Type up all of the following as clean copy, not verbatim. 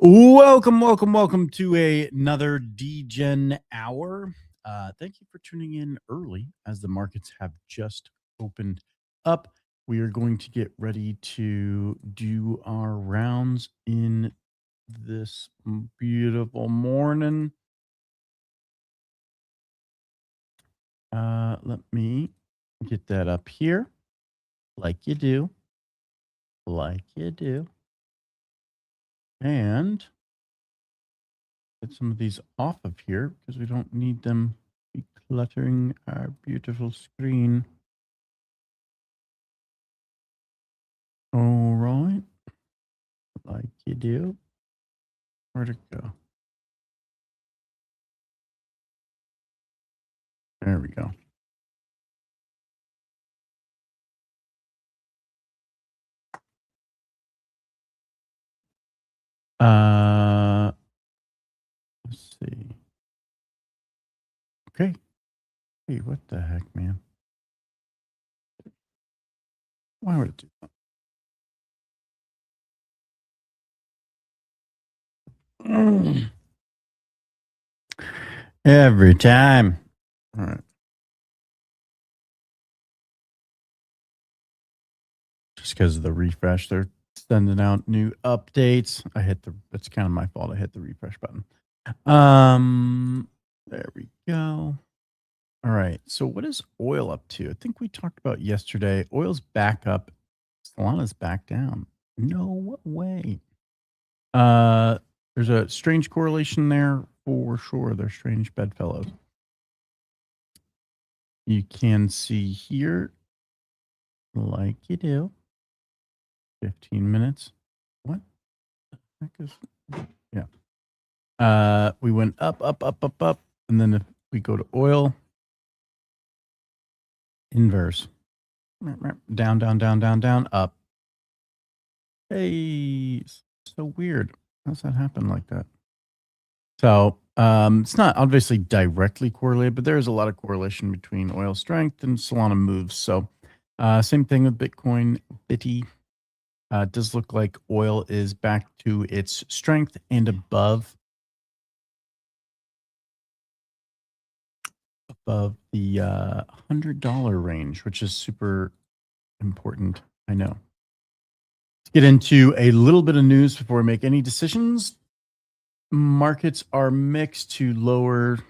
Welcome to another Degen Hour. Thank you for tuning in early as the markets have just opened up. We are going to get ready to do our rounds in this beautiful morning. Let me get that up here like you do. And get some of these off of here because we don't need them cluttering our beautiful screen. All right. Like you do. Where'd it go? There we go. Let's see. Okay. Hey, what the heck, man? Why would it do that? Every time. All right. Just because of the refresh, they're sending out new updates. That's kind of my fault. I hit the refresh button. There we go. All right. So what is oil up to? I think we talked about yesterday. Oil's back up. Solana's back down. No way. There's a strange correlation there for sure. They're strange bedfellows. You can see here, like you do, 15 minutes. What the heck is? Yeah. We went up, and then if we go to oil, inverse, down, up. Hey, so weird. How's that happen like that? So it's not obviously directly correlated, but there is a lot of correlation between oil strength and Solana moves. So same thing with Bitcoin. Bitty does look like oil is back to its strength and above the $100 range, which is super important. I know. Let's get into a little bit of news before we make any decisions. Markets are mixed to lower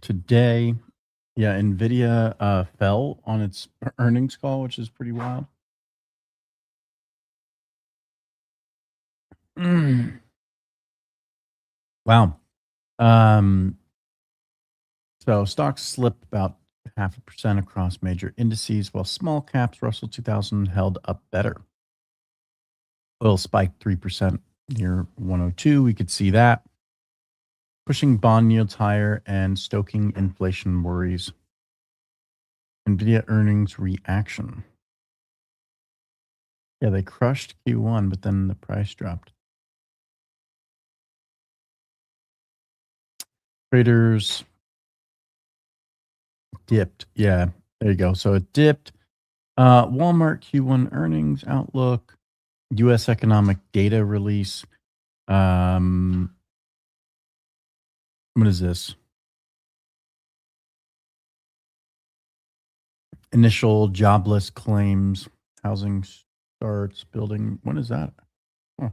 today. Yeah, Nvidia fell on its earnings call, which is pretty wild. Wow. So stocks slipped about 0.5% across major indices, while small caps, Russell 2000, held up better. Oil spiked 3% near 102. We could see that. Pushing bond yields higher and stoking inflation worries. Nvidia earnings reaction. Yeah, they crushed Q1, but then the price dropped. Traders dipped. Yeah, there you go. So it dipped. Walmart Q1 earnings outlook, U.S. economic data release. What is this? Initial jobless claims, housing starts, building. When is that? Oh.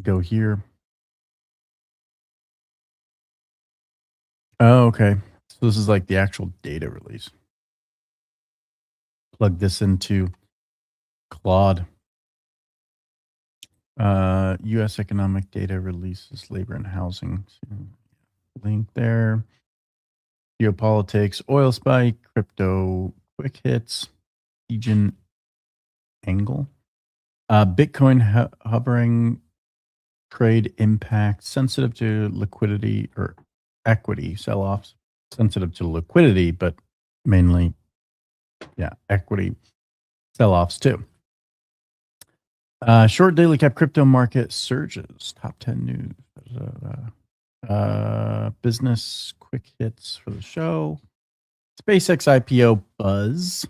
Go here. Oh, okay. So this is like the actual data release. Plug this into Claude. U.S. economic data releases, labor and housing. Link there. Geopolitics, oil spike, crypto quick hits, Degen angle. Bitcoin hovering, trade impact, sensitive to liquidity or equity sell-offs, sensitive to liquidity, but mainly, equity sell-offs too. Short daily cap crypto market surges. Top 10 news. Business quick hits for the show. SpaceX IPO buzz.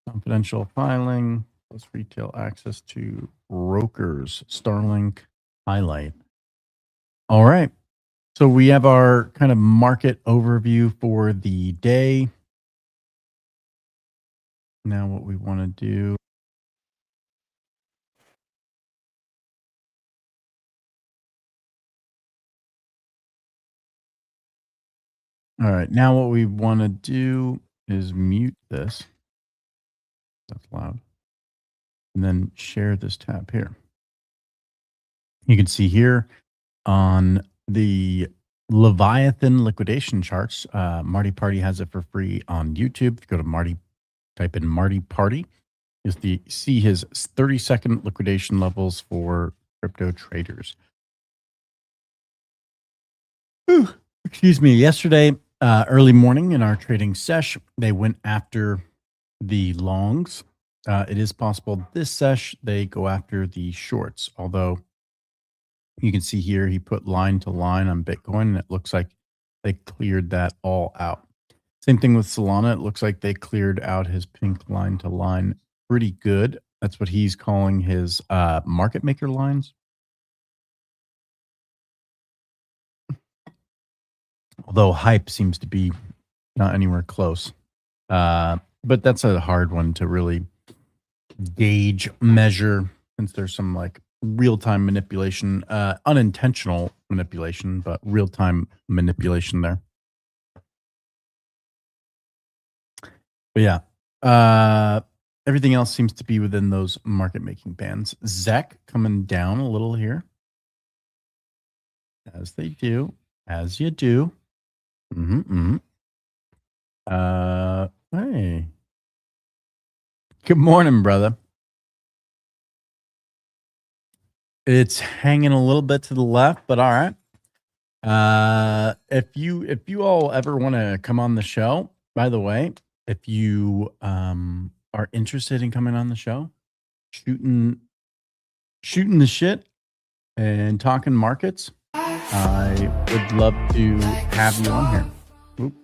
Confidential filing. plus retail access to brokers. Starlink highlight. All right. So we have our kind of market overview for the day. Now what we want to do. All right. Now what we want to do is mute this. That's loud. And then share this tab here. You can see here on the Leviathan liquidation charts, Marty Party has it for free on YouTube. If you go to Marty, type in Marty Party, you'll see his 30-second liquidation levels for crypto traders. Whew. Excuse me. Yesterday, early morning in our trading sesh, they went after the longs. It is possible this sesh they go after the shorts, although you can see here he put line to line on Bitcoin, and it looks like they cleared that all out. Same thing with Solana. It looks like they cleared out his pink line to line pretty good. That's what he's calling his market maker lines. Although hype seems to be not anywhere close. But that's a hard one to really gauge, measure, since there's some like real-time manipulation, unintentional manipulation, but real-time manipulation there. But yeah, everything else seems to be within those market-making bands. ZEC coming down a little here. As they do. As you do. Hey. Good morning, brother. It's hanging a little bit to the left, but all right. If you all ever want to come on the show, by the way, if you are interested in coming on the show, shooting the shit and talking markets, I would love to have you on here. Oop.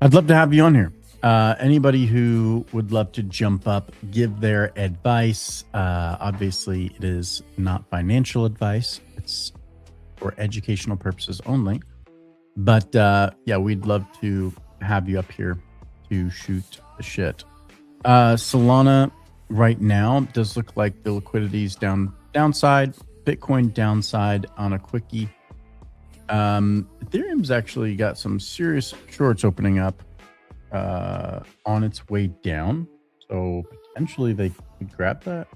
I'd love to have you on here. Anybody who would love to jump up, give their advice. Obviously, it is not financial advice. It's for educational purposes only. But yeah, we'd love to have you up here to shoot the shit. Solana right now does look like the liquidity's downside. Bitcoin downside on a quickie. Ethereum's actually got some serious shorts opening up on its way down, so potentially they could grab that,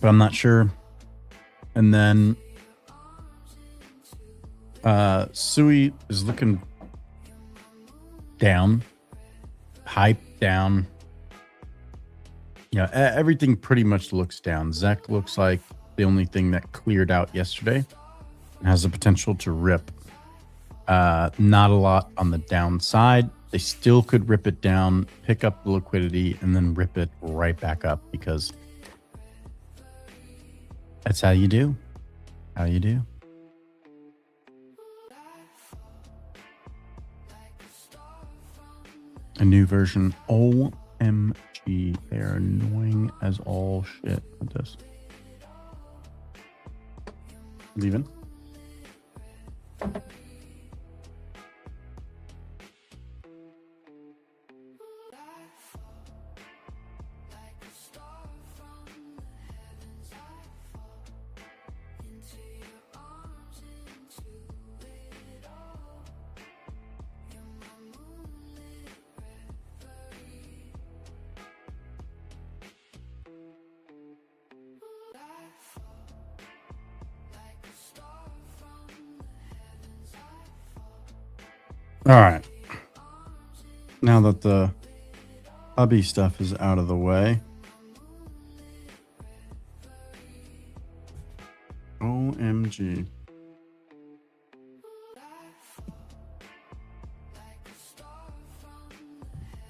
but I'm not sure. And then Sui is looking down, hype down. Yeah, everything pretty much looks down. ZEC looks like the only thing that cleared out yesterday and has the potential to rip. Not a lot on the downside. They still could rip it down, pick up the liquidity, and then rip it right back up, because that's how you do. How you do. A new version. OMG. They are annoying as all shit with this. Leaving. All right. Now that the hubby stuff is out of the way. OMG.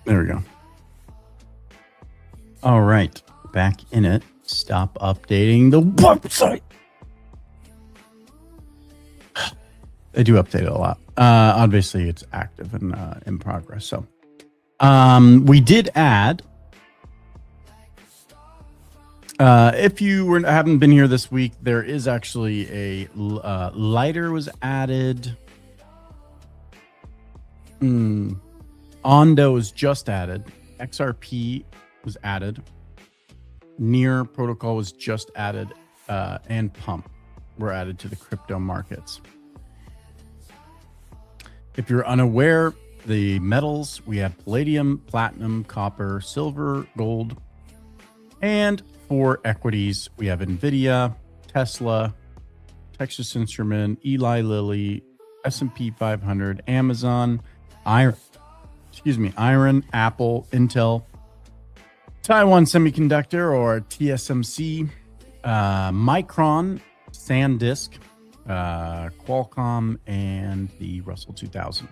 There we go. All right. Back in it. Stop updating the website. They do update it a lot. Obviously, it's active and in progress. So We did add. If you haven't been here this week, there is actually a lighter was added. Ondo was just added. XRP was added. Near protocol was just added, and Pump were added to the crypto markets. If you're unaware, the metals, we have palladium, platinum, copper, silver, gold, and for equities, we have NVIDIA, Tesla, Texas Instrument, Eli Lilly, S&P 500, Amazon, Iron, Apple, Intel, Taiwan Semiconductor or TSMC, Micron, SanDisk, Qualcomm, and the Russell 2000.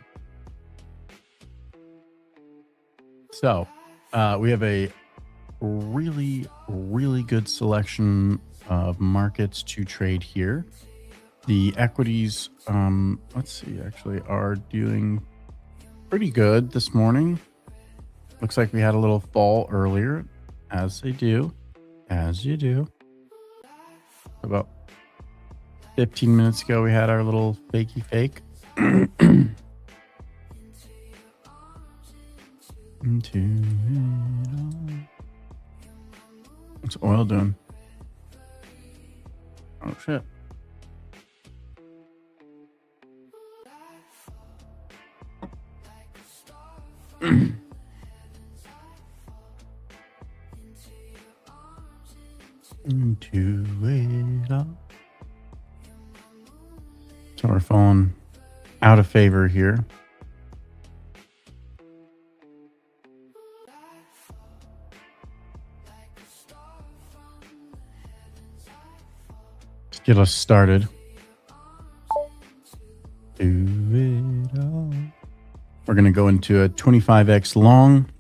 So we have a really, really good selection of markets to trade here. The equities, let's see, actually are doing pretty good this morning. Looks like we had a little fall earlier, as they do, as you do. About 15 minutes ago, we had our little fakey fake. Into it all. What's oil doing? Oh, shit. Into it all. So we're falling out of favor here. Let's get us started. Do it all. We're going to go into a 25x long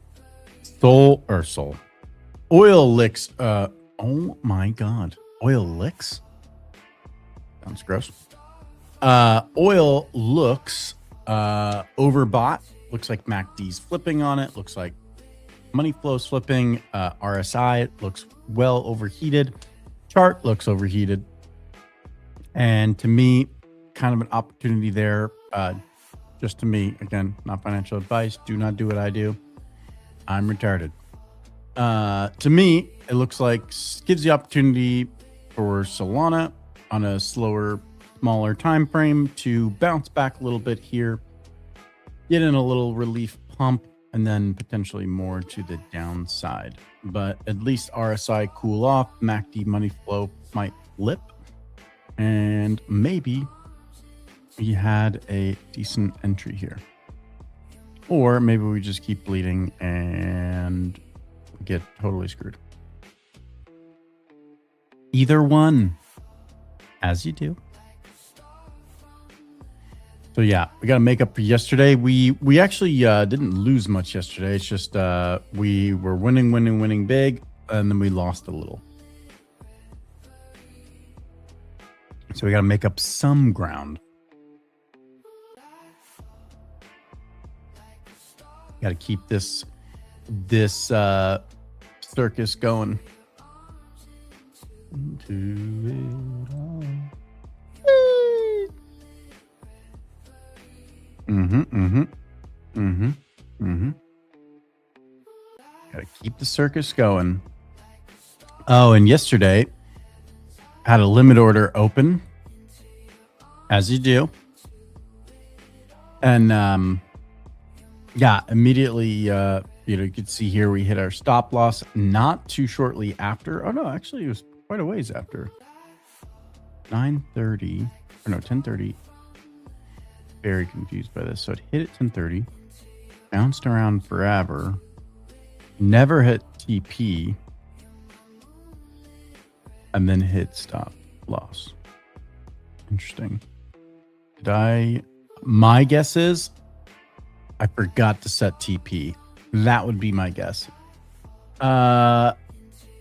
oil licks. Oh my God. Oil licks? Sounds gross. Oil looks overbought. Looks like MACD's flipping on it. Looks like money flow's flipping. RSI looks well overheated. Chart looks overheated. And to me, kind of an opportunity there. Just to me, again, not financial advice. Do not do what I do. I'm retarded. To me, it looks like gives the opportunity for Solana on a slower, smaller time frame to bounce back a little bit here, get in a little relief pump, and then potentially more to the downside. But at least RSI cool off, MACD money flow might flip, and maybe we had a decent entry here. Or maybe we just keep bleeding and get totally screwed. Either one, as you do. So yeah, we got to make up for yesterday. We actually didn't lose much yesterday. It's just we were winning big, and then we lost a little. So we got to make up some ground. Got to keep this circus going. Into it all. Gotta keep the circus going. Oh, and yesterday had a limit order open, as you do, and yeah, immediately you could see here we hit our stop loss not too shortly after. Oh no, actually it was quite a ways after. 9:30 or no 10:30. Very confused by this. So it hit at 10:30, bounced around forever, never hit TP, and then hit stop loss. Interesting. My guess is I forgot to set TP. That would be my guess.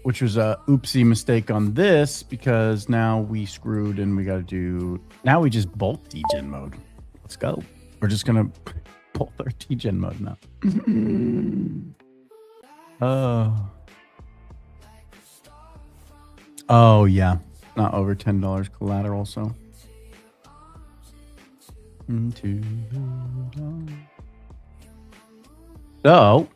Which was a oopsie mistake on this, because now we screwed and we got to now we just bolt degen mode. Let's go. We're just going to both are T-Gen mode now. Oh. Oh, yeah. Not over $10 collateral, so. So.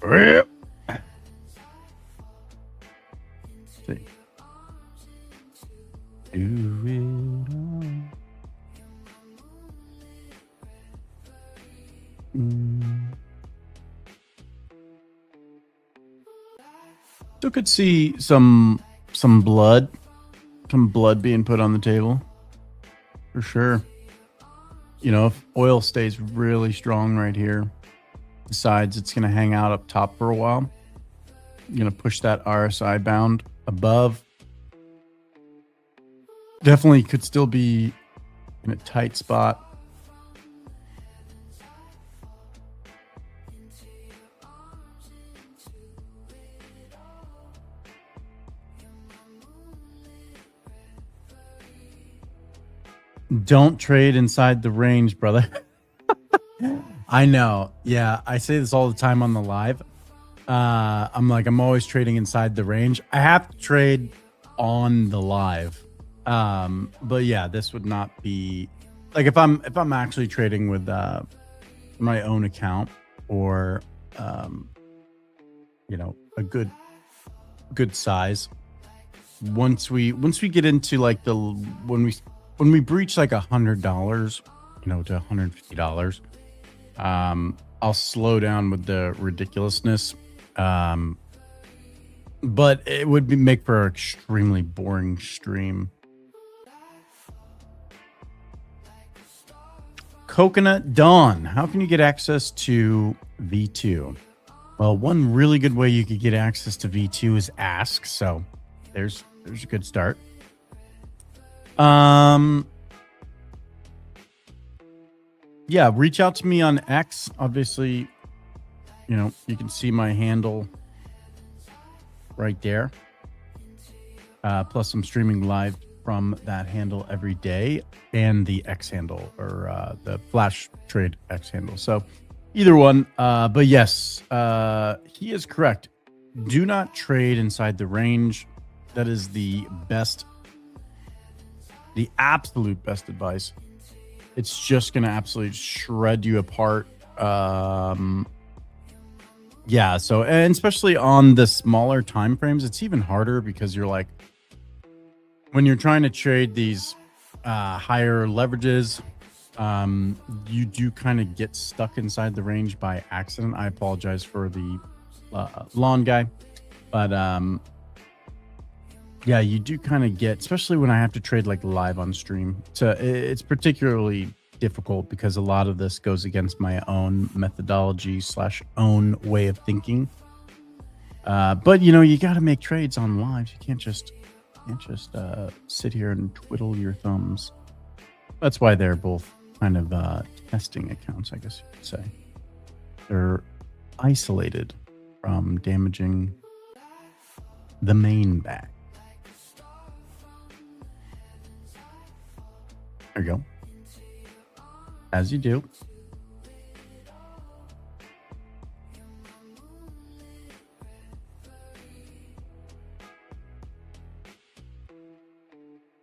Well. See. Do it all. Still could see some blood being put on the table, for sure. You know, if oil stays really strong right here, decides it's going to hang out up top for a while, I'm going to push that RSI bound above. Definitely could still be in a tight spot. Don't trade inside the range, brother. I know. Yeah, I say this all the time on the live. I'm always trading inside the range. I have to trade on the live. But yeah, this would not be like if I'm actually trading with my own account or you know, a good size. Once we get into like the when we breach like $100, you know, to $150, I'll slow down with the ridiculousness. But it would make for an extremely boring stream. Coconut Dawn, how can you get access to V2? Well, one really good way you could get access to V2 is ask. So there's a good start. Yeah, reach out to me on X. Obviously, you know, you can see my handle right there. Plus I'm streaming live from that handle every day, and the X handle, or the Flash Trade X handle. So either one. But yes, he is correct. Do not trade inside the range. That is the absolute best advice. It's just going to absolutely shred you apart. Yeah. So, and especially on the smaller time frames, it's even harder because you're like, when you're trying to trade these higher leverages, you do kind of get stuck inside the range by accident. I apologize for the lawn guy, but yeah, you do kind of get, especially when I have to trade like live on stream. So it's particularly difficult because a lot of this goes against my own methodology / own way of thinking. But you know, you got to make trades on live. You can't just sit here and twiddle your thumbs. That's why they're both kind of testing accounts, I guess you could say. They're isolated from damaging the main bag. There you go. As you do.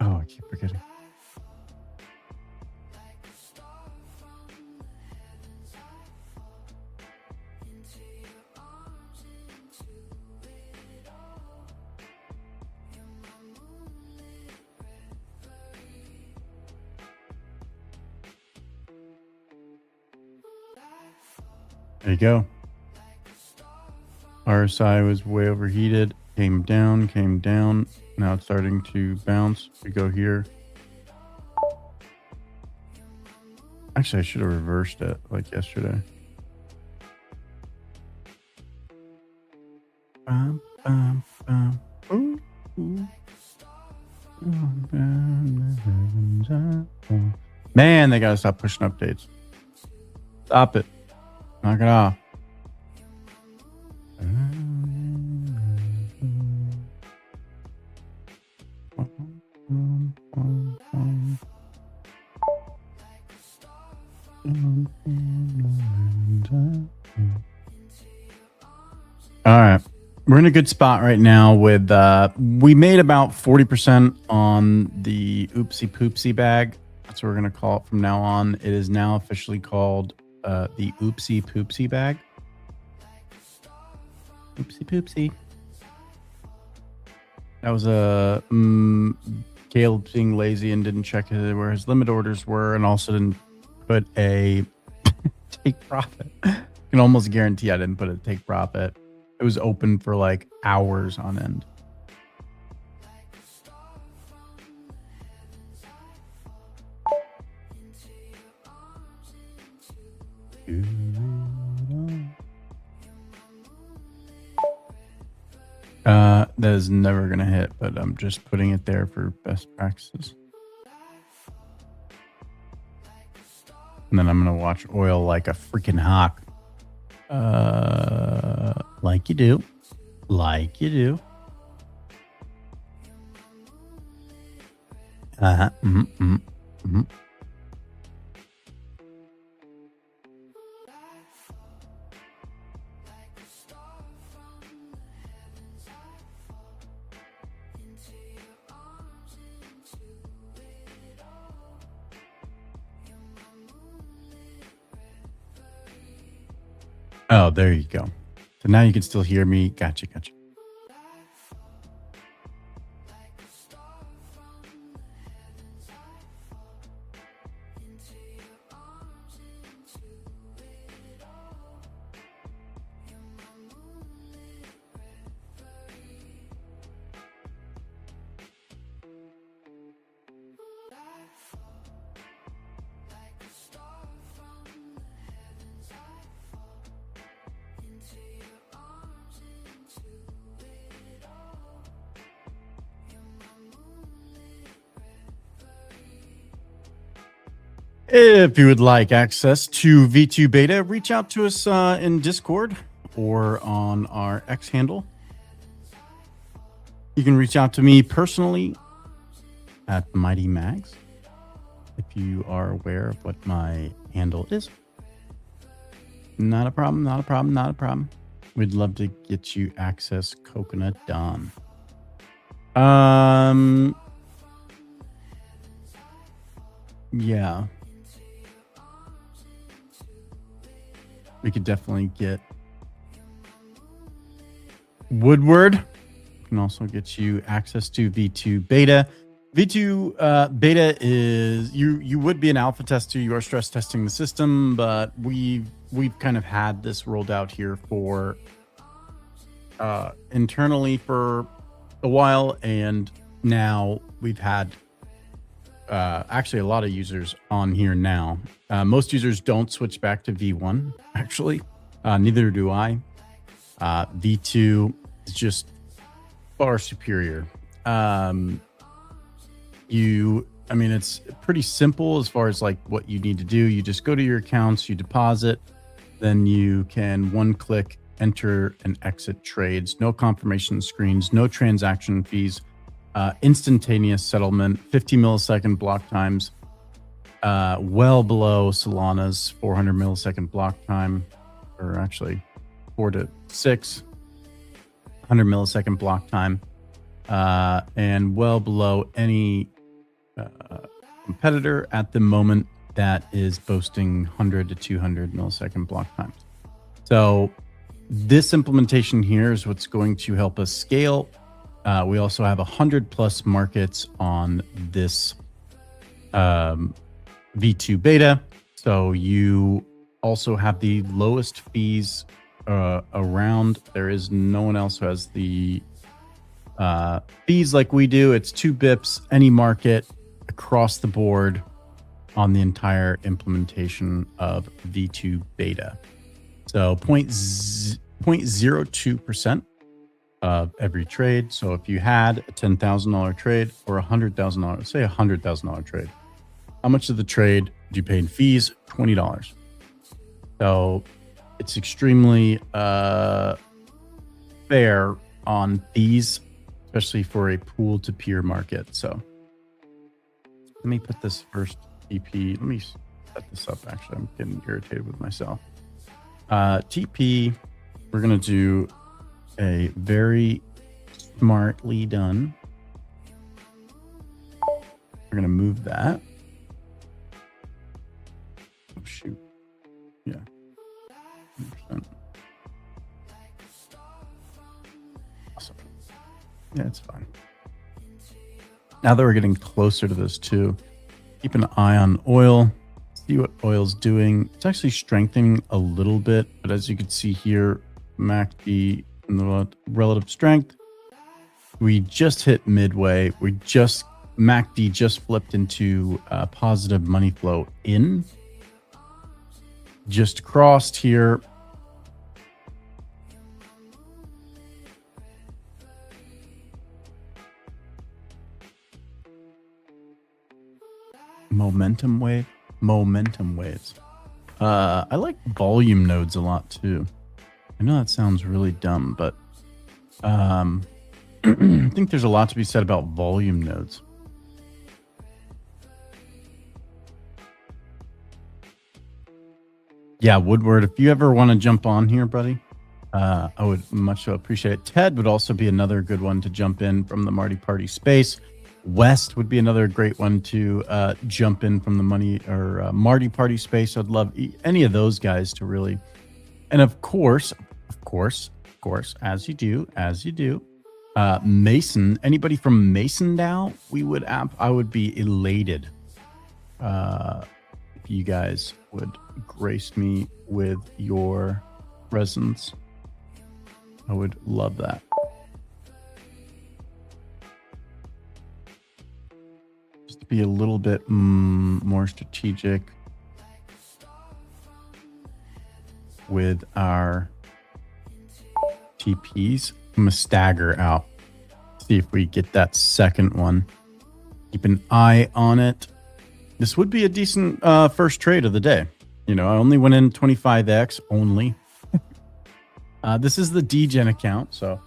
Oh, I keep forgetting. There you go. RSI was way overheated. Came down. Now it's starting to bounce. We go here. Actually, I should have reversed it like yesterday. Man, they gotta stop pushing updates. Stop it. Knock it off. All right. We're in a good spot right now with we made about 40% on the oopsie poopsie bag. That's what we're gonna call it from now on. It is now officially called the oopsie poopsie bag. Oopsie poopsie. That was a Caleb being lazy and didn't check where his limit orders were, and also didn't put a take profit. I can almost guarantee I didn't put a take profit. It was open for like hours on end. That is never gonna hit, but I'm just putting it there for best practices. And then I'm gonna watch oil like a freaking hawk. Like you do. Like you do. Uh-huh. Oh, there you go. So now you can still hear me. Gotcha. If you would like access to V2 Beta, reach out to us in Discord or on our X handle. You can reach out to me personally at Mighty Mags if you are aware of what my handle is. Not a problem. We'd love to get you access, Coconut Don. Yeah. We could definitely get Woodward. Can also get you access to V2 Beta. V2 Beta is you would be an alpha tester. You are stress testing the system, but we've kind of had this rolled out here for internally for a while, and now we've had actually a lot of users on here now. Most users don't switch back to V1, actually. Neither do I. V2 is just far superior. It's pretty simple as far as like what you need to do. You just go to your accounts, you deposit, then you can one click enter and exit trades. No confirmation screens, no transaction fees. Instantaneous settlement, 50 millisecond block times, well below Solana's 400 millisecond block time, or actually 4 to 600 millisecond block time, and well below any competitor at the moment that is boasting 100 to 200 millisecond block times. So this implementation here is what's going to help us scale. We also have 100+ markets on this V2 beta. So you also have the lowest fees around. There is no one else who has the fees like we do. It's 2 bips, any market across the board on the entire implementation of V2 beta. So 0.02% of every trade. So if you had a $10,000 trade or a $100,000, say a $100,000 trade, how much of the trade do you pay in fees? $20. So it's extremely fair on fees, especially for a pool to peer market. So let me put this first TP. Let me set this up. Actually, I'm getting irritated with myself. TP, we're going to do a very smartly done. We're going to move that. Oh, shoot. Yeah. 100%. Awesome. Yeah, it's fine. Now that we're getting closer to this too, keep an eye on oil. See what oil's doing. It's actually strengthening a little bit, but as you can see here, MACD in the relative strength, we just hit midway. MACD just flipped into positive money flow in. Just crossed here. Momentum waves. I like volume nodes a lot too. I know that sounds really dumb, but I think there's a lot to be said about volume nodes. Yeah, Woodward, if you ever want to jump on here, buddy, I would much so appreciate it. Ted would also be another good one to jump in from the Marty Party space. West would be another great one to jump in from the Marty Party space. I'd love any of those guys to really, and of course, as you do, Mason. Anybody from Mason DAO, I would be elated if you guys would grace me with your presence. I would love that. Just to be a little bit more strategic with our TPs. I'm gonna stagger out. See if we get that second one. Keep an eye on it. This would be a decent first trade of the day. You know, I only went in 25x only. This is the Degen account, so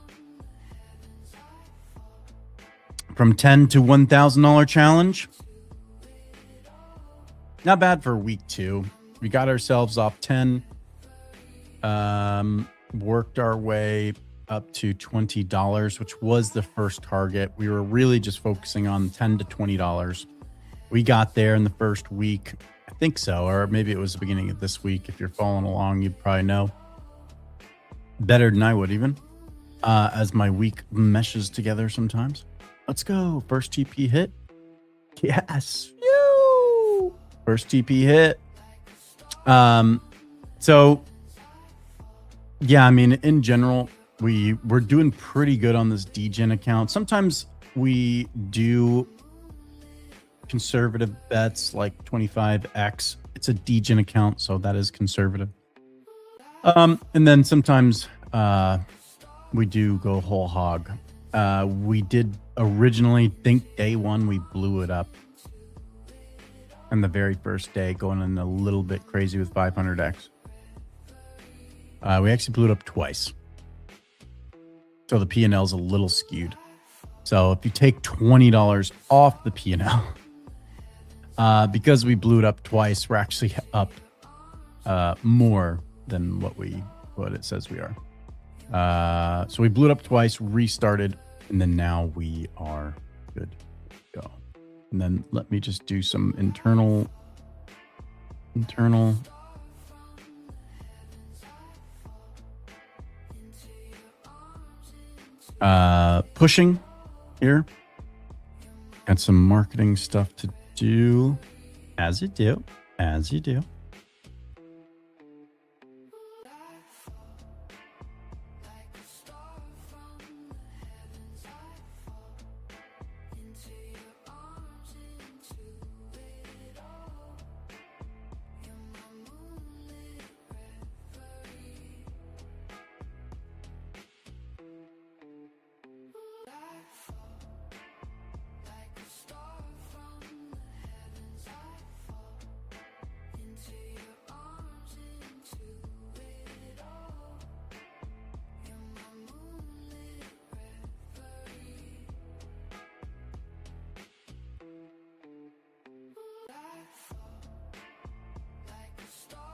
from $10 to $1,000 challenge. Not bad for week 2. We got ourselves off 10. Worked our way up to $20, which was the first target. We were really just focusing on $10 to $20. We got there in the first week. I think so, or maybe it was the beginning of this week. If you're following along, you'd probably know better than I would even, as my week meshes together sometimes. Let's go. First TP hit. Yes. Phew. First TP hit. So yeah, I mean, in general, we're doing pretty good on this Degen account. Sometimes we do conservative bets like 25x. It's a Degen account, so that is conservative. And then sometimes we do go whole hog. We did originally think day one we blew it up. And the very first day going in a little bit crazy with 500x. We actually blew it up twice. So the P&L is a little skewed. So if you take $20 off the P&L, because we blew it up twice, we're actually up more than what it says we are. So we blew it up twice, restarted, and then now we are good to go. And then let me just do some internal pushing here. Got some marketing stuff to do, as you do.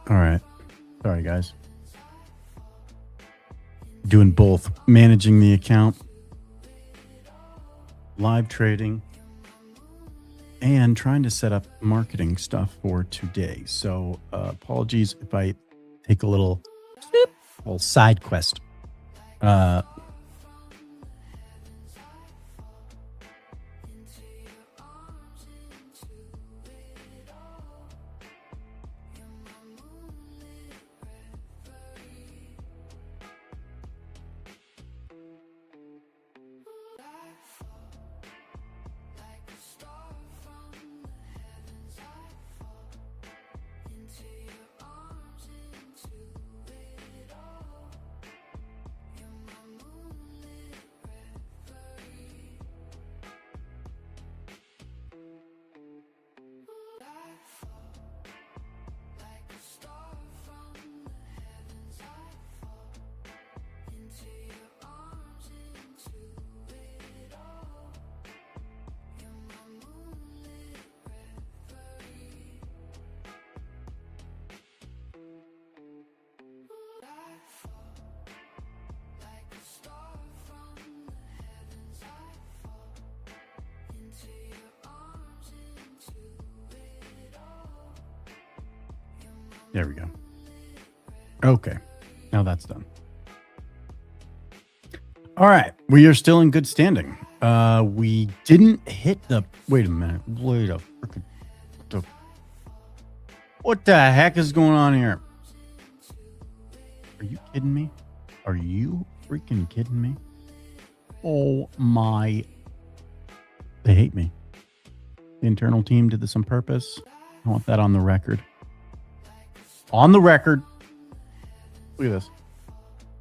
All right. Sorry, guys. doing both, managing the account, live trading, and trying to set up marketing stuff for today. So apologies if I take a little side quest. There we go. Okay. Now that's done. All right. We are still in good standing. We didn't hit the... Wait a minute. Wait a freaking... What the heck is going on here? Are you kidding me? Are you freaking kidding me? Oh my... They hate me. The internal team did this on purpose. I want that on the record. On the record. Look at this.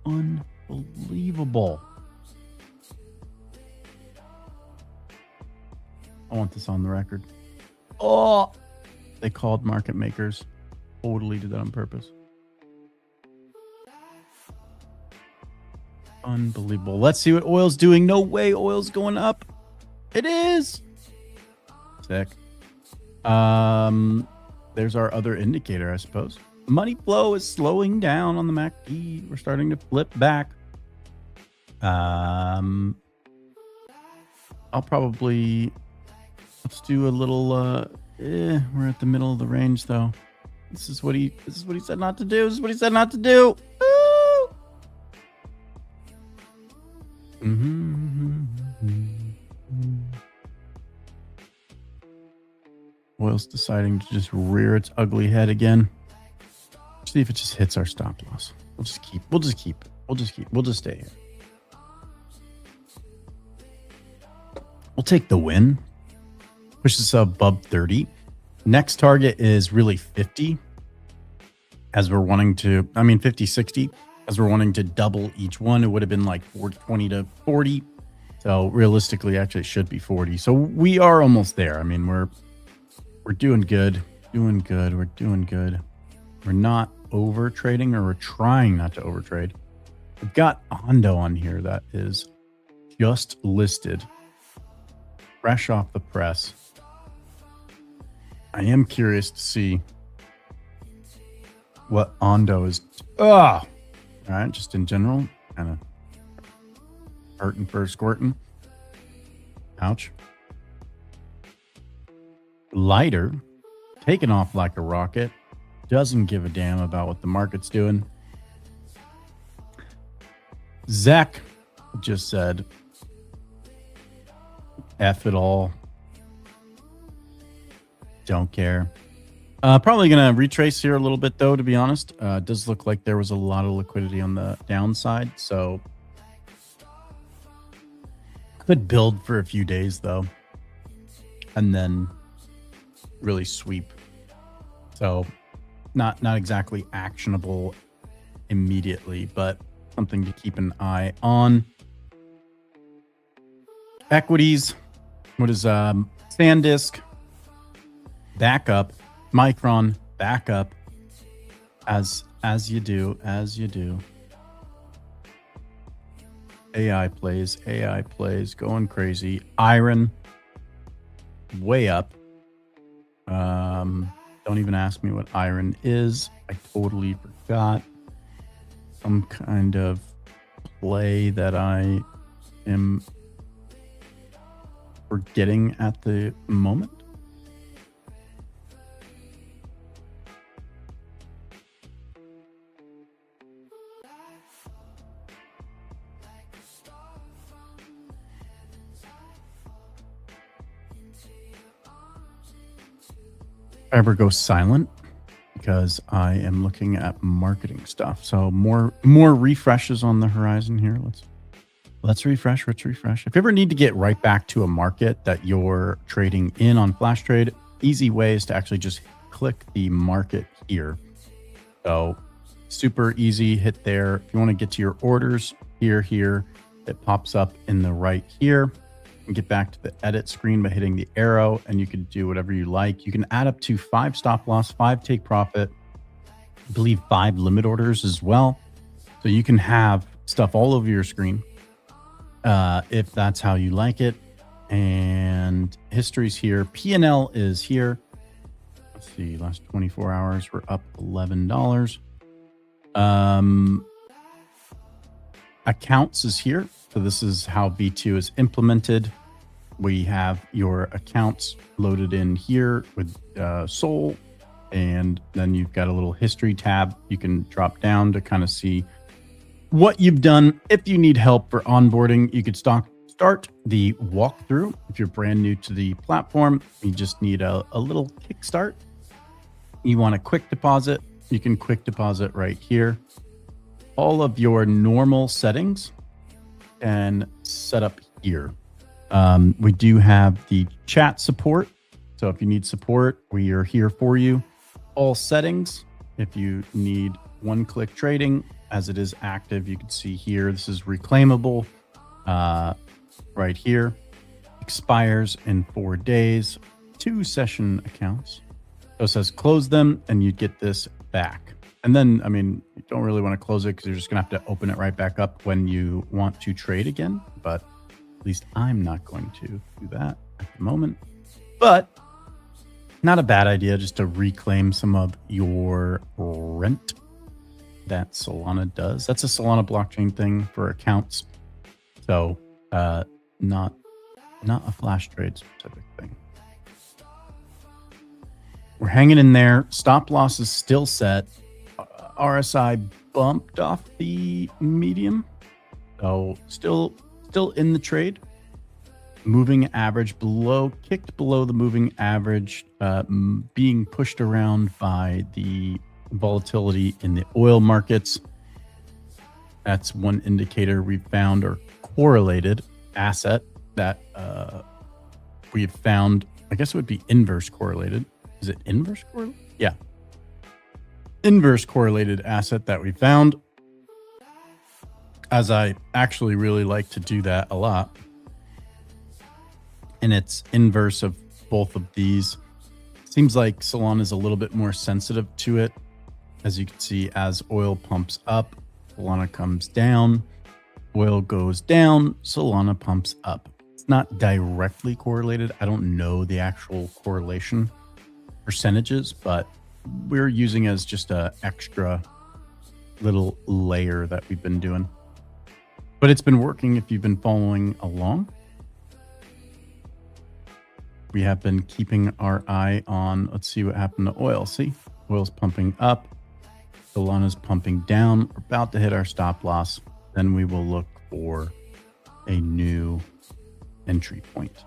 Unbelievable. I want this on the record. Oh, they called market makers. Totally did that on purpose. Unbelievable. Let's see what oil's doing. No way oil's going up. It is. Sick. There's our other indicator, I suppose. Money flow is slowing down on the MACD. We're starting to flip back. I'll probably... Let's do a little... we're at the middle of the range, though. This is what he said not to do. This is what he said not to do. Woo! Oil's deciding to just rear its ugly head again. See if it just hits our stop loss. We'll just stay here. We'll take the win. Push this above 30. Next target is really 50. As we're wanting to, 50, 60. As we're wanting to double each one, it would have been like 20 to 40. So realistically, actually, it should be 40. So we are almost there. We're doing good. We're doing good. We're not over trading, or we're trying not to overtrade. We've got Ondo on here that is just listed, fresh off the press. I am curious to see what Ondo is. All right, just in general, kind of hurting for squirting. Ouch. Lighter, taking off like a rocket. Doesn't give a damn about what the market's doing. Zach just said, F it all. Don't care. Probably going to retrace here a little bit, though, to be honest. It does look like there was a lot of liquidity on the downside. So could build for a few days, though, and then really sweep. So not exactly actionable immediately, but something to keep an eye on. Equities. What is SanDisk? Back up. Micron, back up. As you do. AI plays, going crazy. Iron, way up. Don't even ask me what iron is. I totally forgot. Some kind of play that I am forgetting at the moment? If I ever go silent because I am looking at marketing stuff. So more refreshes on the horizon here. Let's refresh. Let's refresh. If you ever need to get right back to a market that you're trading in on Flash Trade, easy ways to actually just click the market here. So super easy, hit there. If you want to get to your orders here, it pops up in the right here. And get back to the edit screen by hitting the arrow, and you can do whatever you like. You can add up to 5 stop loss, 5 take profit, I believe 5 limit orders as well. So you can have stuff all over your screen if that's how you like it. And history's here. P&L is here. Let's see, last 24 hours, we're up $11. Accounts is here. So this is how V2 is implemented. We have your accounts loaded in here with Sol, and then you've got a little history tab. You can drop down to kind of see what you've done. If you need help for onboarding, you could start the walkthrough. If you're brand new to the platform, you just need a little kickstart. You want a quick deposit, you can quick deposit right here. All of your normal settings and set up here. We do have the chat support. So if you need support, we are here for you. All settings, if you need one-click trading, as it is active, you can see here, this is reclaimable right here. Expires in 4 days, 2 session accounts. So it says close them and you get this back. And then, I mean, you don't really want to close it because you're just going to have to open it right back up when you want to trade again. But at least I'm not going to do that at the moment. But not a bad idea just to reclaim some of your rent that Solana does. That's a Solana blockchain thing for accounts. So not a Flash Trade specific thing. We're hanging in there. Stop loss is still set. RSI bumped off the medium. So still in the trade. Moving average kicked below the moving average, being pushed around by the volatility in the oil markets. That's one indicator we found, or correlated asset that we've found. I guess it would be inverse correlated. Is it inverse correlated? Yeah. Inverse correlated asset that we found, as I actually really like to do that a lot. And it's inverse of both of these. Seems like Solana is a little bit more sensitive to it. As you can see, as oil pumps up, Solana comes down. Oil goes down, Solana pumps up. It's not directly correlated. I don't know the actual correlation percentages, but we're using as just a extra little layer that we've been doing. But it's been working if you've been following along. We have been keeping our eye on, let's see what happened to oil. See, oil's pumping up, Solana's pumping down. We're about to hit our stop loss. Then we will look for a new entry point.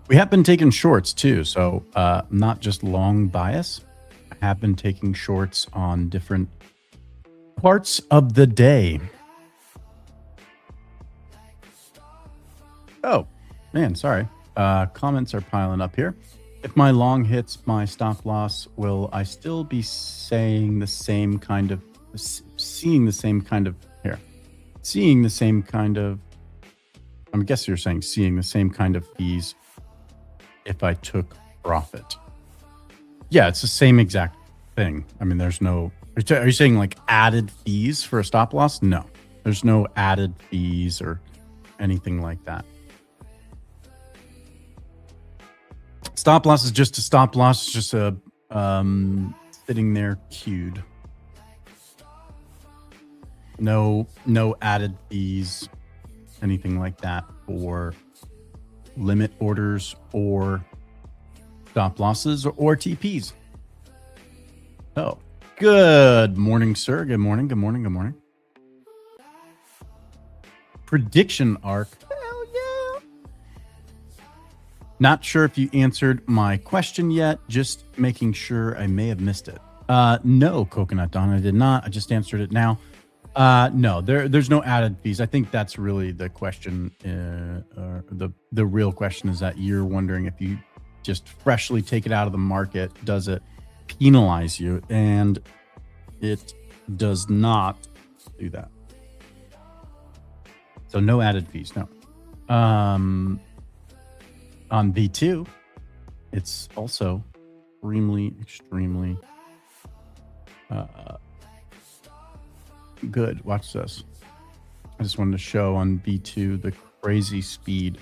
We have been taking shorts too. So not just long bias. I have been taking shorts on different parts of the day. Oh, man, sorry. Comments are piling up here. If my long hits my stop loss, will I still be seeing the same kind of I guess you're saying seeing the same kind of fees if I took profit? Yeah, it's the same exact thing. I mean, there's no, are you saying like added fees for a stop loss? No, there's no added fees or anything like that. Stop loss is just a stop loss. It's just a sitting there queued. No added fees, anything like that for limit orders or stop losses or TPs. Oh, good morning, sir. Good morning. Good morning. Good morning. Prediction arc. Hell yeah. Not sure if you answered my question yet. Just making sure. I may have missed it. No, Coconut Don, I did not. I just answered it now. No, there's no added fees. I think that's really the question. The real question is that you're wondering if you just freshly take it out of the market, does it penalize you? And it does not do that. So no added fees. No. On V2, it's also extremely good. Watch this. I just wanted to show on V2 the crazy speed.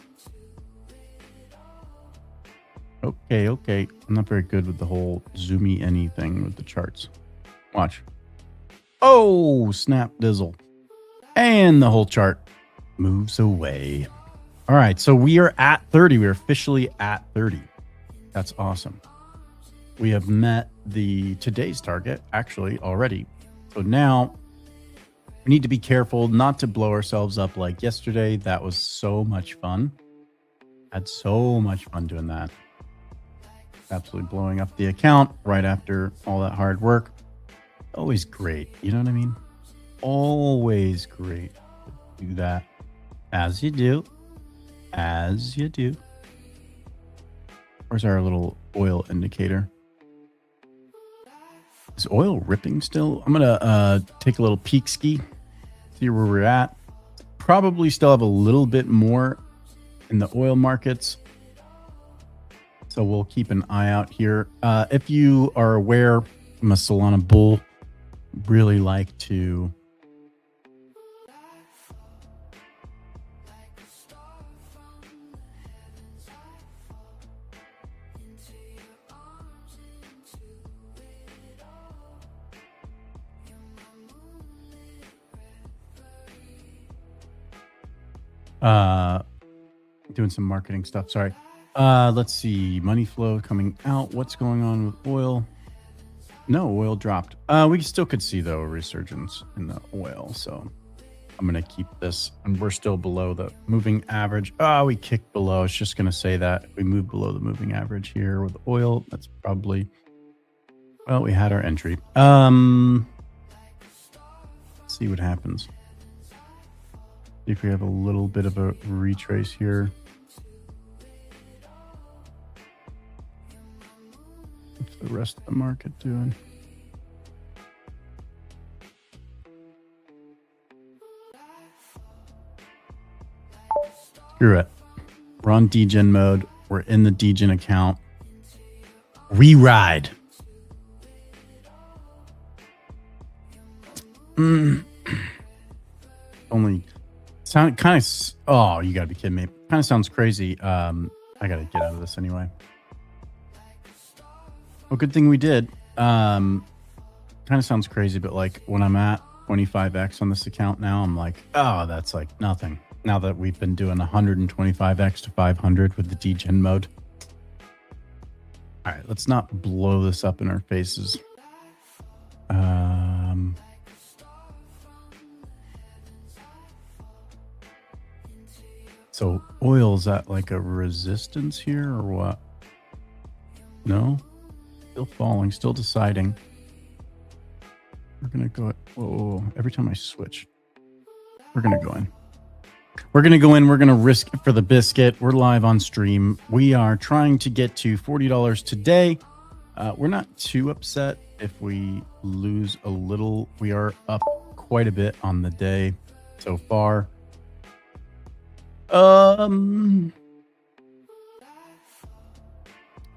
Okay. I'm not very good with the whole zoomy anything with the charts. Watch. Oh, snap dizzle. And the whole chart moves away. All right, so we are at 30. We are officially at 30. That's awesome. We have met today's target actually already. So now we need to be careful not to blow ourselves up like yesterday. That was so much fun. Had so much fun doing that. Absolutely blowing up the account right after all that hard work. Always great. You know what I mean? Always great to do that. As you do. Where's our little oil indicator? Is oil ripping still? I'm gonna take a little peek ski, see where we're at. Probably still have a little bit more in the oil markets, so we'll keep an eye out here. If you are aware, I'm a Solana bull. Really like to doing some marketing stuff. Sorry. Let's see. Money flow coming out. What's going on with oil? No, oil dropped. We still could see though a resurgence in the oil. So I'm gonna keep this, and we're still below the moving average. We kicked below. I was just gonna say that if we move below the moving average here with oil, that's probably, well, we had our entry. Let's see what happens. See if we have a little bit of a retrace here. What's the rest of the market doing? Screw it. We're on Degen mode. We're in the Degen account. Re-ride. Only sound kind of. Oh, you gotta be kidding me. Kind of sounds crazy. I gotta get out of this anyway. Well, good thing we did. Kind of sounds crazy, but like when I'm at 25x on this account now, I'm like, oh, that's like nothing. Now that we've been doing 125x to 500 with the Degen mode. All right, let's not blow this up in our faces. So oil's at like a resistance here or what? No? Still falling, still deciding. We're going to go, whoa, every time I switch, we're going to go in. We're going to go in. We're going to risk it for the biscuit. We're live on stream. We are trying to get to $40 today. We're not too upset if we lose a little. We are up quite a bit on the day so far.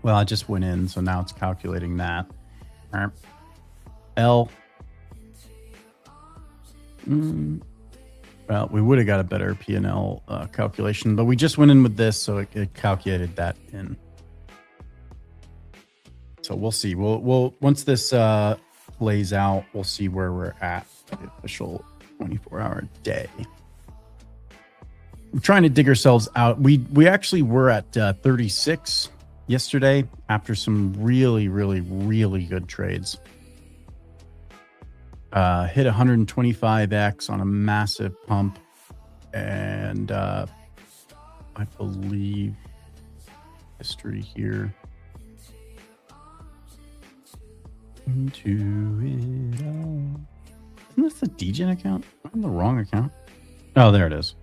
Well, I just went in, so now it's calculating that. L. Well, we would have got a better P&L calculation, but we just went in with this, so it calculated that in. So we'll see. We'll once this plays out, we'll see where we're at. The official 24-hour day. We're trying to dig ourselves out. We actually were at 36 yesterday after some really, really, really good trades. Hit 125x on a massive pump, and I believe history here. Into it all. Isn't this the Degen account? I'm on the wrong account. Oh, there it is.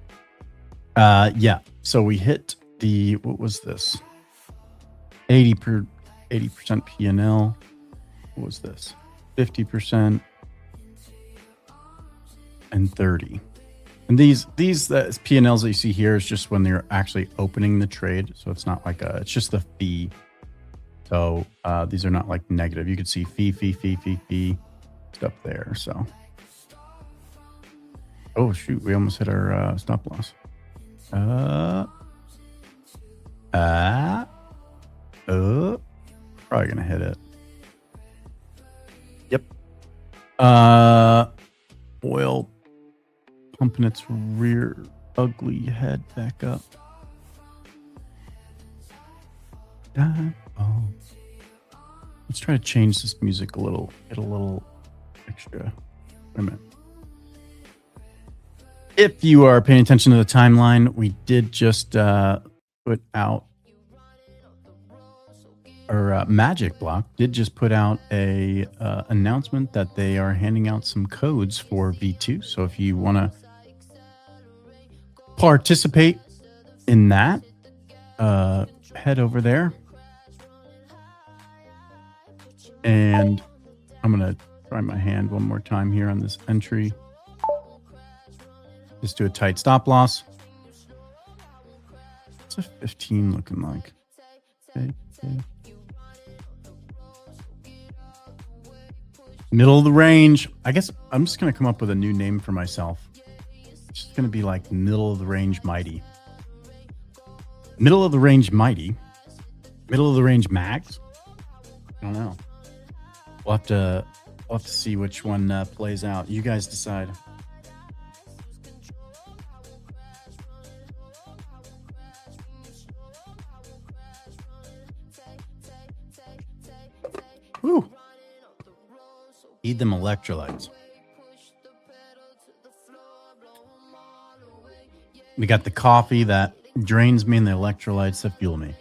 Yeah. So we hit the, what was this? 80% P&L. What was this? 50% and 30. And these P&Ls that you see here is just when they're actually opening the trade. So it's not like it's just the fee. So these are not like negative. You can see fee stuff there. So, oh shoot, we almost hit our stop loss. Probably gonna hit it. Yep. Oil pumping its rear ugly head back up. Oh. Let's try to change this music a little. Get a little extra. Wait a minute. If you are paying attention to the timeline, we did just put out, or Magic Block did just put out a announcement that they are handing out some codes for V2. So if you want to participate in that, head over there. And I'm going to try my hand one more time here on this entry. Just do a tight stop loss. What's a 15 looking like? Okay. Middle of the range. I guess I'm just going to come up with a new name for myself. It's just going to be like middle of the range mighty. Middle of the range mighty. Middle of the range max. I don't know. We'll have to see which one plays out. You guys decide. Woo. Feed them electrolytes. We got the coffee that drains me and the electrolytes that fuel me.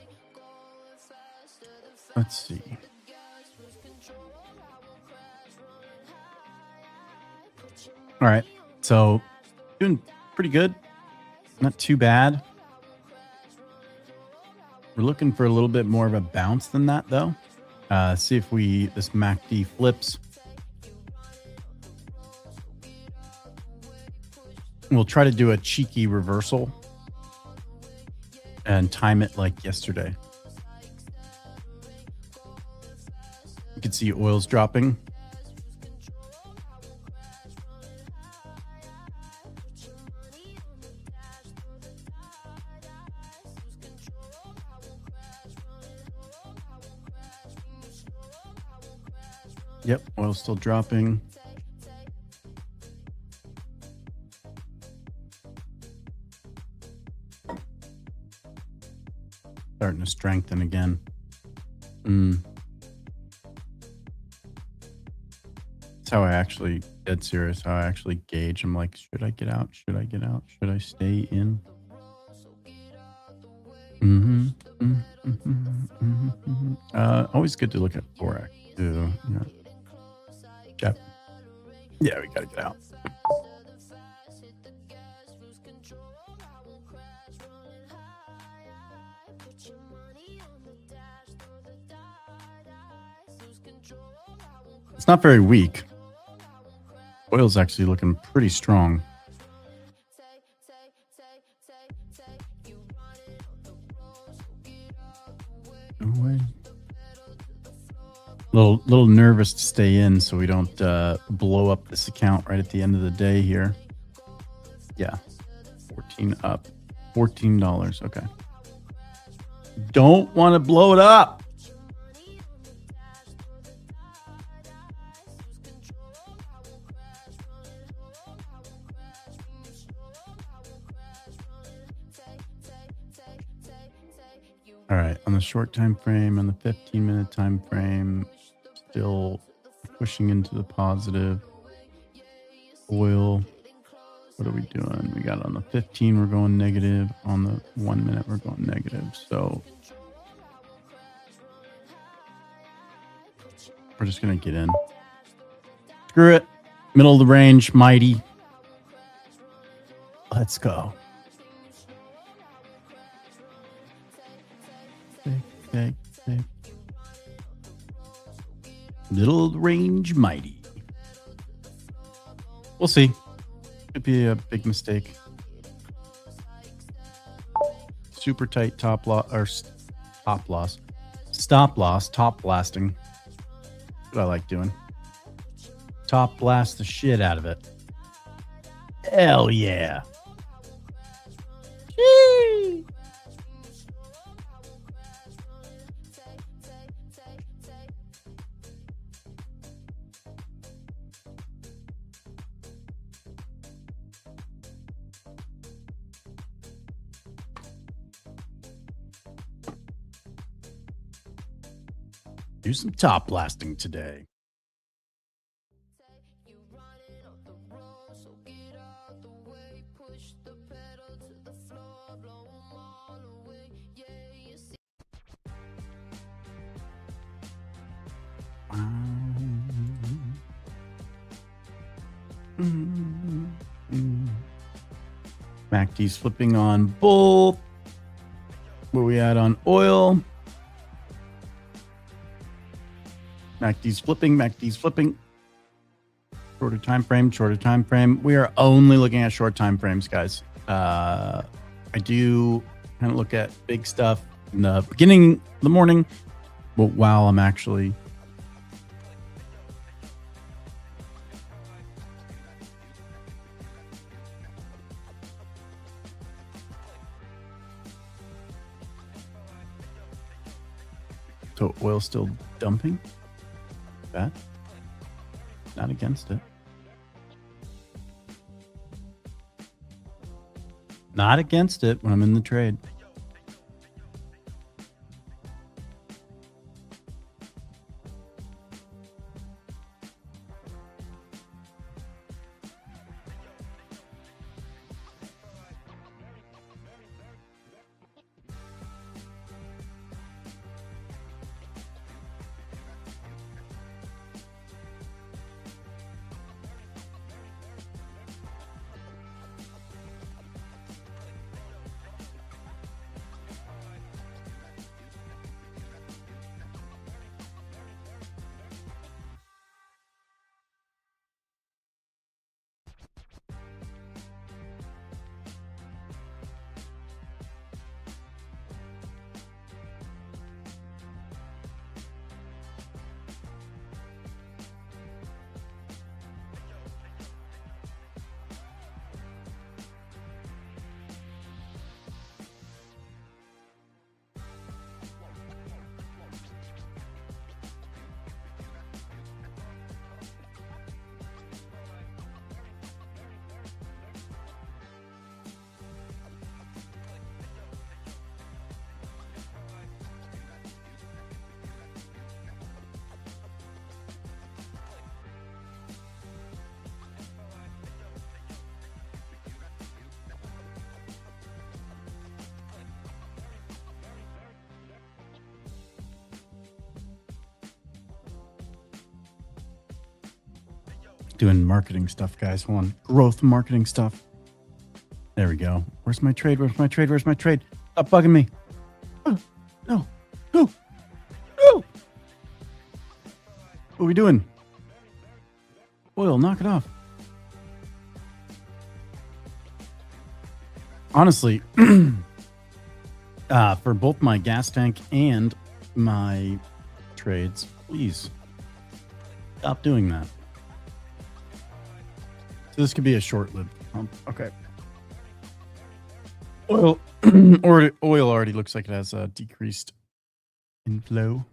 Let's see. All right. So doing pretty good. Not too bad. We're looking for a little bit more of a bounce than that, though. See if this MACD flips. We'll try to do a cheeky reversal and time it like yesterday. You can see oil's dropping. Yep, oil's still dropping. Starting to strengthen again. That's how I actually, dead serious, how I actually gauge. I'm like, should I get out? Should I get out? Should I stay in? Always good to look at Forex too. Yeah. Yep. Yeah, we gotta get out. It's not very weak. Oil's actually looking pretty strong. No way. Little nervous to stay in so we don't blow up this account right at the end of the day here. Yeah. 14 up. $14. Okay. Don't want to blow it up. All right, on the short time frame, on the 15-minute time frame, still pushing into the positive. Oil, what are we doing? We got on the 15, we're going negative. On the 1 minute, we're going negative. So we're just going to get in. Screw it. Middle of the range, mighty. Let's go. Okay. Middle of the range, mighty. We'll see. Could be a big mistake. Super tight top loss or top loss. Stop loss, top blasting. That's what I like doing. Top blast the shit out of it. Hell yeah. Yee. Do some top blasting today. MACD's flipping on bull. Where we at on oil? MACD's flipping. Shorter time frame. We are only looking at short time frames, guys. I do kind of look at big stuff in the beginning of the morning, but while I'm actually so oil still dumping. That not against it. Not against it when I'm in the trade. Doing marketing stuff, guys. Hold on. Growth marketing stuff. There we go. Where's my trade? Stop bugging me. Oh, no. No. What are we doing? Oil, knock it off. Honestly, for both my gas tank and my trades, please stop doing that. So this could be a short-lived pump. Okay. Oil already looks like it has a decreased inflow.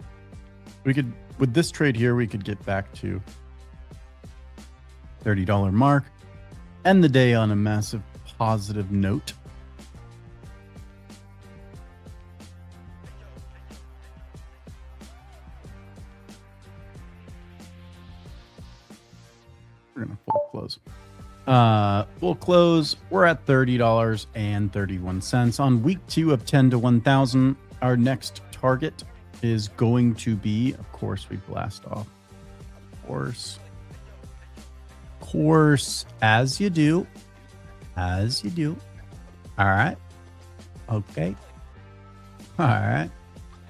We could, with this trade here, we could get back to $30 mark, end the day on a massive positive note. We'll close. We're at $30.31 on week 2 of 10 to 1,000. Our next target is going to be, of course, we blast off. Course, as you do. As you do. All right. Okay. All right.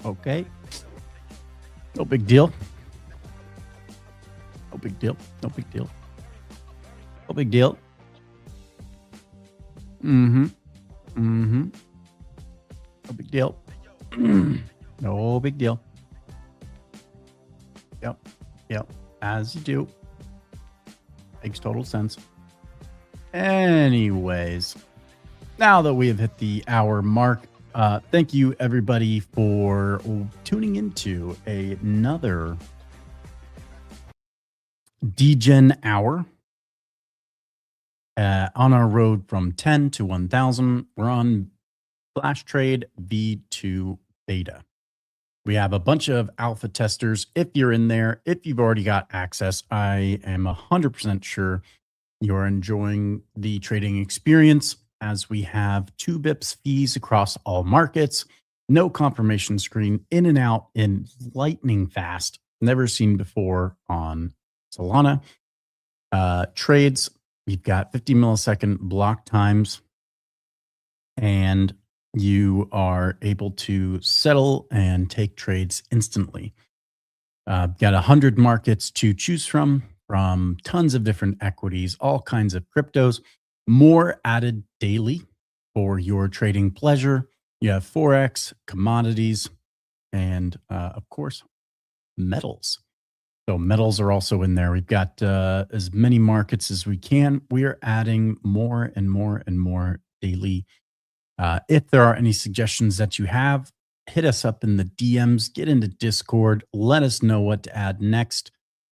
Okay. No big deal. No big deal. No big deal. No big deal. Mm-hmm. Mm-hmm. No big deal. No big deal. Yep. Yep. As you do. Makes total sense. Anyways, now that we have hit the hour mark, thank you everybody for tuning into another Degen Hour. On our road from 10 to 1,000, we're on Flash Trade V2 Beta. We have a bunch of alpha testers. If you're in there, if you've already got access, I am 100% sure you're enjoying the trading experience, as we have 2 bips fees across all markets, no confirmation screen, in and out in lightning fast, never seen before on Solana. Trades, you've got 50 millisecond block times, and you are able to settle and take trades instantly. Got 100 markets to choose from tons of different equities, all kinds of cryptos, more added daily for your trading pleasure. You have Forex, commodities, and of course, metals. So metals are also in there. We've got as many markets as we can. We are adding more and more and more daily. If there are any suggestions that you have, hit us up in the DMs, get into Discord, let us know what to add next.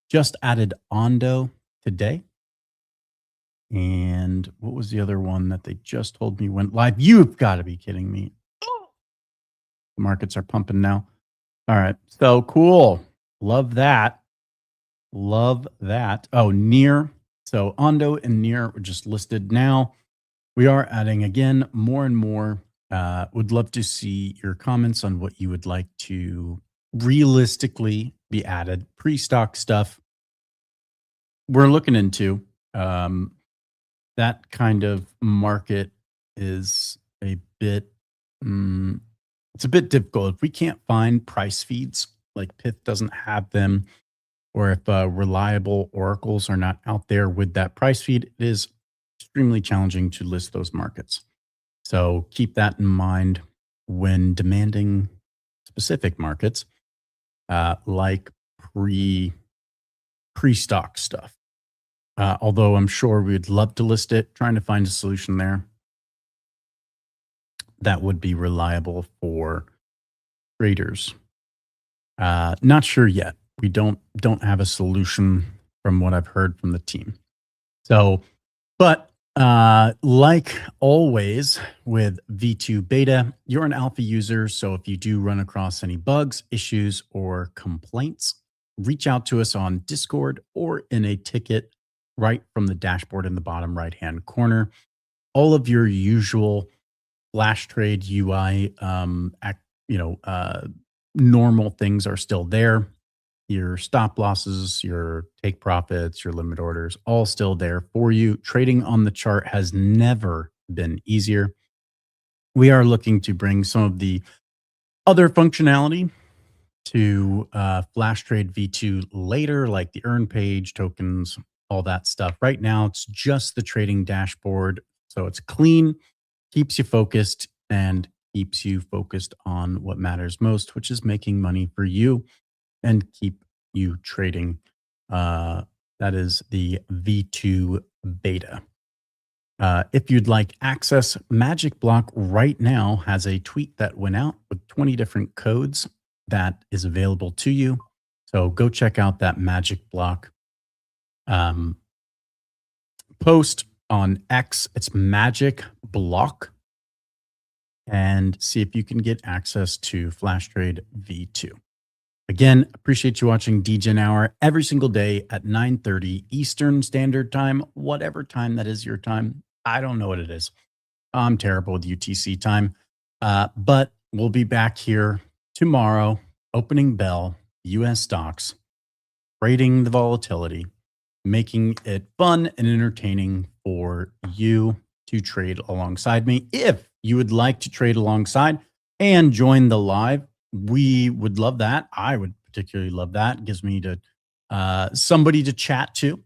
Just added Ondo today. And what was the other one that they just told me went live? You've got to be kidding me. The markets are pumping now. All right. So cool. Love that. Love that. Oh, Near. So Ondo and Near were just listed now. We are adding again more and more. Would love to see your comments on what you would like to realistically be added. Pre-stock stuff we're looking into. That kind of market is a bit, it's a bit difficult. If we can't find price feeds, like Pith doesn't have them, or if reliable oracles are not out there with that price feed, it is extremely challenging to list those markets. So keep that in mind when demanding specific markets, like pre-stock stuff. Although I'm sure we'd love to list it, trying to find a solution there that would be reliable for traders. Not sure yet. We don't have a solution from what I've heard from the team. So, but like always with V2 beta, you're an alpha user. So if you do run across any bugs, issues, or complaints, reach out to us on Discord or in a ticket right from the dashboard in the bottom right-hand corner. All of your usual Flash Trade UI, normal things are still there. Your stop losses, your take profits, your limit orders, all still there for you. Trading on the chart has never been easier. We are looking to bring some of the other functionality to Flash Trade V2 later, like the earn page, tokens, all that stuff. Right now, it's just the trading dashboard. So it's clean, keeps you focused, and keeps you focused on what matters most, which is making money for you and keep you trading. That is the V2 beta. If you'd like access, Magic Block right now has a tweet that went out with 20 different codes that is available to you. So go check out that Magic Block post on X. It's Magic Block, and see if you can get access to Flash Trade V2. Again, appreciate you watching Degen Hour every single day at 9:30 Eastern Standard Time, whatever time that is your time. I don't know what it is. I'm terrible with UTC time. But we'll be back here tomorrow, opening bell, US stocks, trading the volatility, making it fun and entertaining for you to trade alongside me. If you would like to trade alongside and join the live, we would love that. I would particularly love that. It gives me to somebody to chat to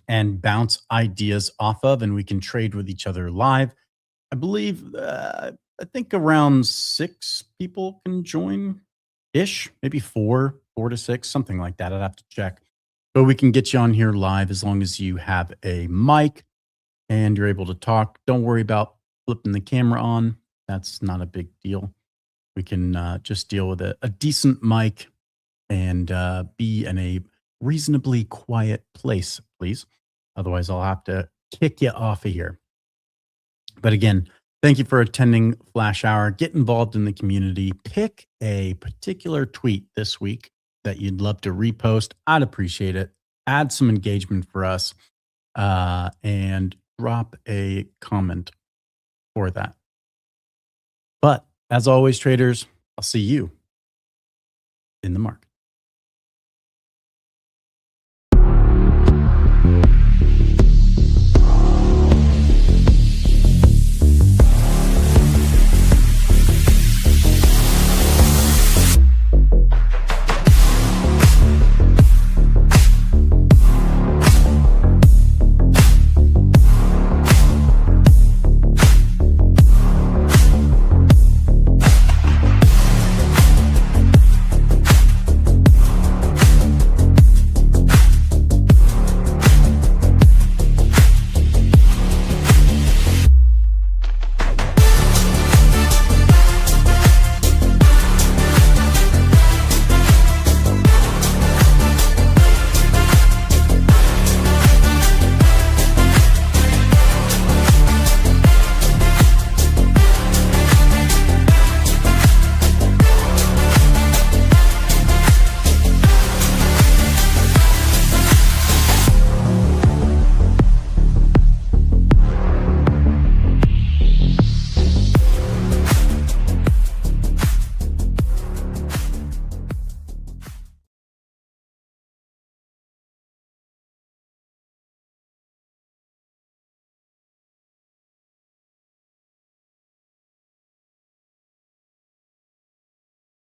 and bounce ideas off of, and we can trade with each other live. I believe, I think around 6 people can join ish, maybe four to six, something like that. I'd have to check. But we can get you on here live as long as you have a mic and you're able to talk. Don't worry about flipping the camera on. That's not a big deal. We can just deal with a decent mic and be in a reasonably quiet place, please. Otherwise, I'll have to kick you off of here. But again, thank you for attending Flash Hour. Get involved in the community. Pick a particular tweet this week that you'd love to repost. I'd appreciate it. Add some engagement for us and drop a comment for that. But as always, traders, I'll see you in the market.